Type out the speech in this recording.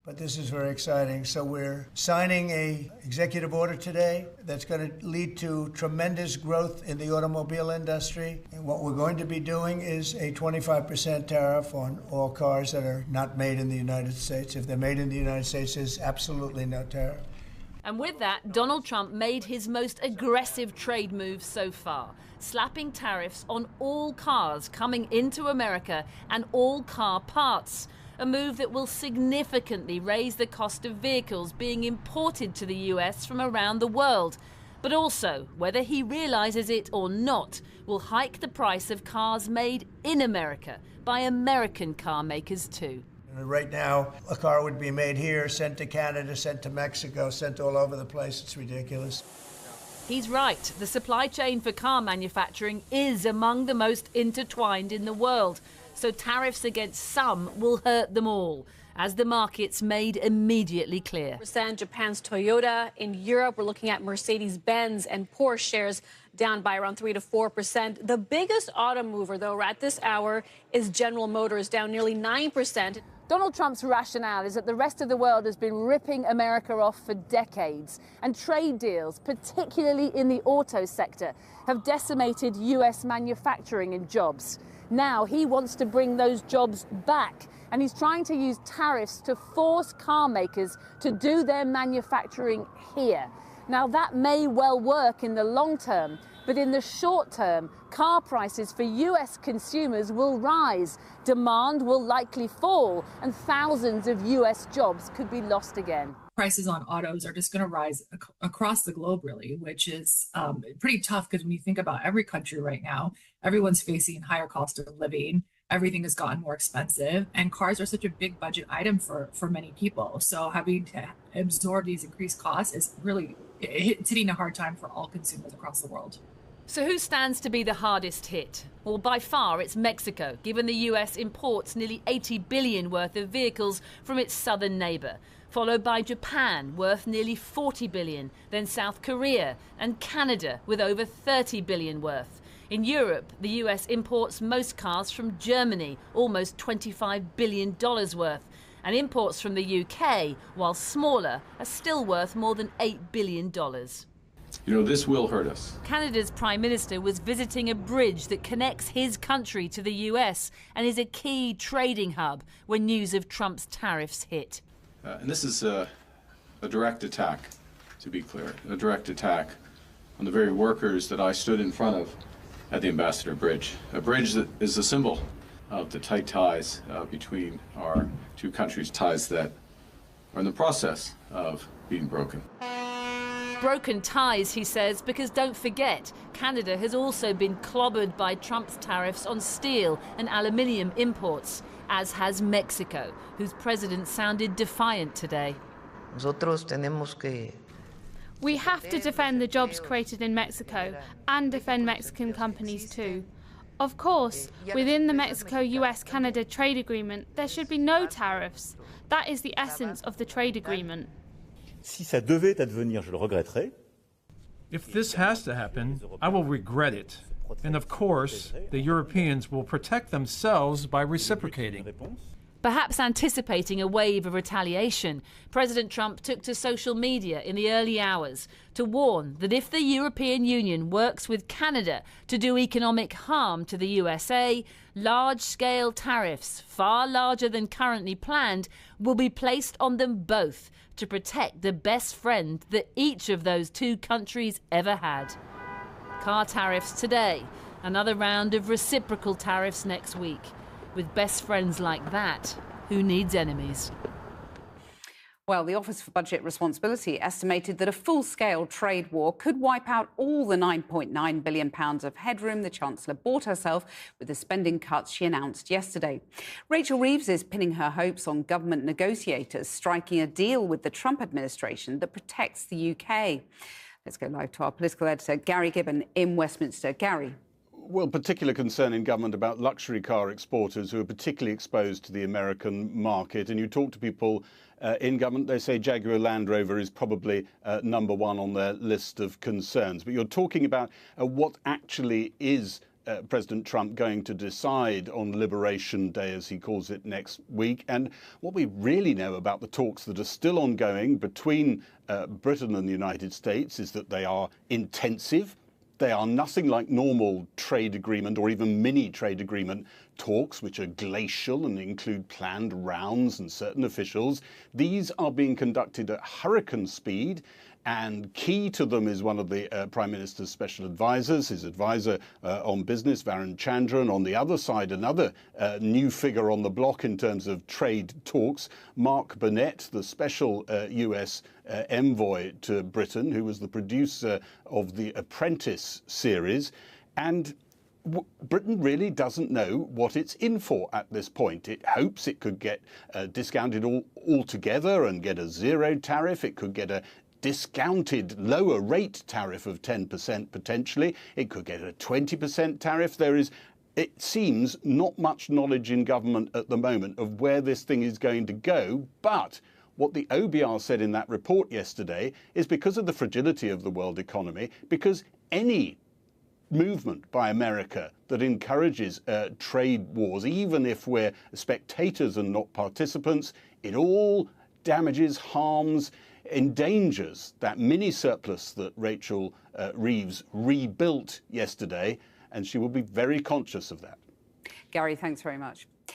But this is very exciting. So we're signing an executive order today that's going to lead to tremendous growth in the automobile industry. And what we're going to be doing is a 25% tariff on all cars that are not made in the United States. If they're made in the United States, there's absolutely no tariff. And with that, Donald Trump made his most aggressive trade move so far, slapping tariffs on all cars coming into America and all car parts. A move that will significantly raise the cost of vehicles being imported to the US from around the world. But also, whether he realises it or not, will hike the price of cars made in America by American car makers too. Right now, a car would be made here, sent to Canada, sent to Mexico, sent all over the place. It's ridiculous. He's right. The supply chain for car manufacturing is among the most intertwined in the world. So tariffs against some will hurt them all, as the markets made immediately clear. Japan's Toyota. In Europe, we're looking at Mercedes-Benz and Porsche shares down by around 3 to 4%. The biggest auto mover, though, at this hour is General Motors, down nearly 9%. Donald Trump's rationale is that the rest of the world has been ripping America off for decades, and trade deals, particularly in the auto sector, have decimated US manufacturing and jobs. Now he wants to bring those jobs back, and he's trying to use tariffs to force car makers to do their manufacturing here. Now that may well work in the long term, but in the short term, car prices for US consumers will rise, demand will likely fall, and thousands of US jobs could be lost again. Prices on autos are just going to rise across the globe, really, which is pretty tough because when you think about every country right now, everyone's facing higher cost of living. Everything has gotten more expensive, and cars are such a big budget item for many people. So having to absorb these increased costs is really it's hitting a hard time for all consumers across the world. So who stands to be the hardest hit? Well, by far it's Mexico, given the US imports nearly $80 billion worth of vehicles from its southern neighbour, followed by Japan, worth nearly $40 billion, then South Korea and Canada, with over $30 billion worth. In Europe, the US imports most cars from Germany, almost $25 billion worth, and imports from the UK, while smaller, are still worth more than $8 billion. You know, this will hurt us. Canada's Prime Minister was visiting a bridge that connects his country to the US and is a key trading hub when news of Trump's tariffs hit. And this is a direct attack, to be clear, a direct attack on the very workers that I stood in front of at the Ambassador Bridge, a bridge that is a symbol of the tight ties between our two countries, ties that are in the process of being broken. Broken ties, he says, because don't forget, Canada has also been clobbered by Trump's tariffs on steel and aluminium imports, as has Mexico, whose president sounded defiant today. We have to defend the jobs created in Mexico and defend Mexican companies too. Of course, within the Mexico-US-Canada trade agreement, there should be no tariffs. That is the essence of the trade agreement. Si ça devait advenir, je le regretterais. If this has to happen, I will regret it. And of course, the Europeans will protect themselves by reciprocating. Perhaps anticipating a wave of retaliation, President Trump took to social media in the early hours to warn that if the European Union works with Canada to do economic harm to the USA, large-scale tariffs, far larger than currently planned, will be placed on them both to protect the best friend that each of those two countries ever had. Car tariffs today, another round of reciprocal tariffs next week. With best friends like that, who needs enemies? Well, the Office for Budget Responsibility estimated that a full-scale trade war could wipe out all the £9.9 billion of headroom the Chancellor bought herself with the spending cuts she announced yesterday. Rachel Reeves is pinning her hopes on government negotiators striking a deal with the Trump administration that protects the UK. Let's go live to our political editor, Gary Gibbon, in Westminster. Gary. Well, particular concern in government about luxury car exporters who are particularly exposed to the American market. And you talk to people in government, they say Jaguar Land Rover is probably number one on their list of concerns. But you're talking about what actually is President Trump going to decide on Liberation Day, as he calls it, next week? And what we really know about the talks that are still ongoing between Britain and the United States is that they are intensive. They are nothing like normal trade agreement or even mini trade agreement talks, which are glacial and include planned rounds and certain officials. These are being conducted at hurricane speed. And key to them is one of the Prime Minister's special advisors, his advisor on business, Varun Chandran. On the other side, another new figure on the block in terms of trade talks, Mark Burnett, the special US envoy to Britain, who was the producer of the Apprentice series. And Britain really doesn't know what it's in for at this point. It hopes it could get discounted altogether and get a zero tariff. It could get a discounted lower rate tariff of 10% potentially. It could get a 20% tariff. There is, it seems, not much knowledge in government at the moment of where this thing is going to go. But what the OBR said in that report yesterday is because of the fragility of the world economy, because any movement by America that encourages trade wars, even if we're spectators and not participants, it all damages, harms, endangers that mini surplus that Rachel Reeves rebuilt yesterday, and she will be very conscious of that. Gary, thanks very much.